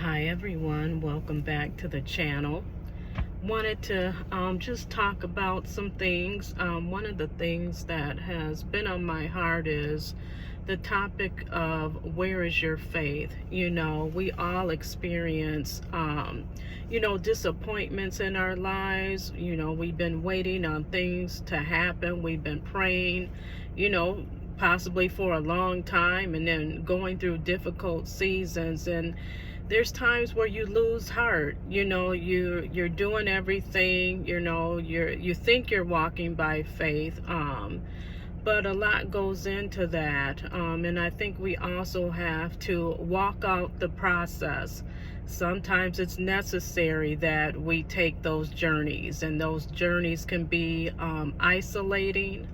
Hi everyone, welcome back to the channel. Wanted to just talk about some things. One of the things that has been on my heart is the topic of where is your faith? We all experience disappointments in our lives. We've been waiting on things to happen. We've been praying, possibly for a long time, and then going through difficult seasons, and there's times where you lose heart. You're doing everything, you think you're walking by faith, but a lot goes into that, and I think we also have to walk out the process. Sometimes it's necessary that we take those journeys, and those journeys can be isolating,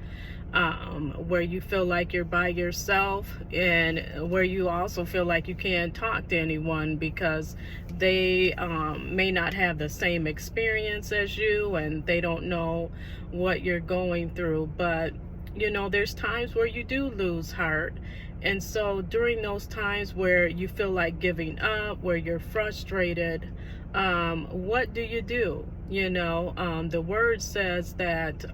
where you feel like you're by yourself, and where you also feel like you can't talk to anyone because they may not have the same experience as you, and they don't know what you're going through. But there's times where you do lose heart. And so during those times where you feel like giving up, where you're frustrated, what do you do? The word says that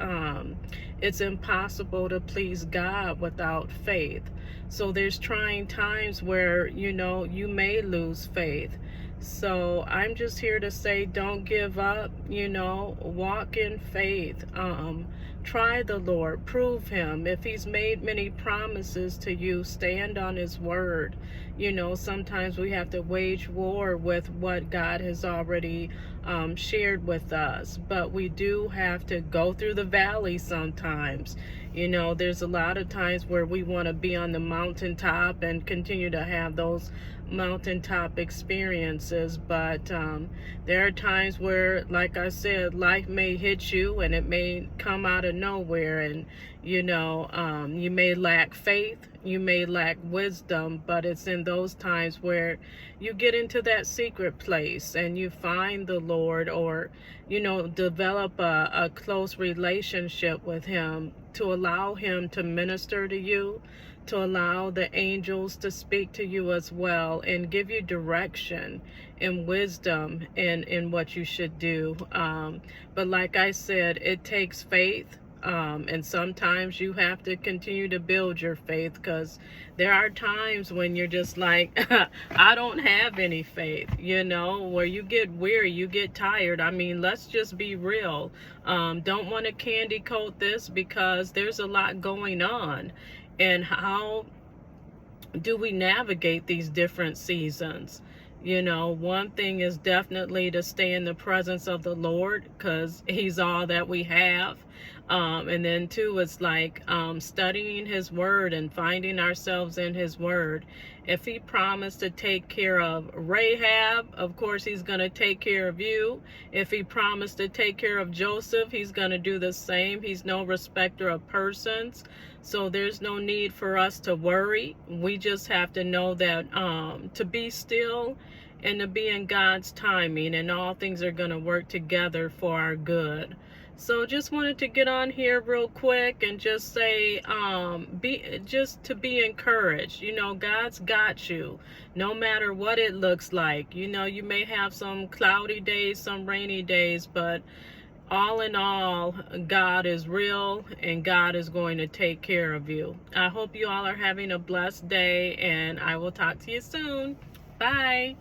it's impossible to please God without faith. So there's trying times where, you may lose faith. So I'm just here to say, don't give up, walk in faith. Try the Lord, prove him. If he's made many promises to you, stand on his word. Sometimes we have to wage war with what God has already shared with us, but we do have to go through the valley sometimes. There's a lot of times where we want to be on the mountaintop and continue to have those mountaintop experiences, but there are times where, like I said, life may hit you and it may come out of nowhere, and you may lack faith, you may lack wisdom, but it's in those times where you get into that secret place and you find the Lord, or develop a close relationship with him, to allow him to minister to you, to allow the angels to speak to you as well and give you direction and wisdom in what you should do. But like I said, it takes faith. And sometimes you have to continue to build your faith, because there are times when you're just like, I don't have any faith, where you get weary, you get tired. I mean, let's just be real. Don't want to candy coat this, because there's a lot going on. And how do we navigate these different seasons? One thing is definitely to stay in the presence of the Lord, because he's all that we have. And then two, it's like studying his word and finding ourselves in his word. If he promised to take care of Rahab, of course he's going to take care of you. If he promised to take care of Joseph, he's going to do the same. He's no respecter of persons. So there's no need for us to worry. We just have to know that to be still and to be in God's timing, and all things are going to work together for our good. So just wanted to get on here real quick and just say, to be encouraged. God's got you, no matter what it looks like. You may have some cloudy days, some rainy days, but all in all, God is real, and God is going to take care of you. I hope you all are having a blessed day, and I will talk to you soon. Bye.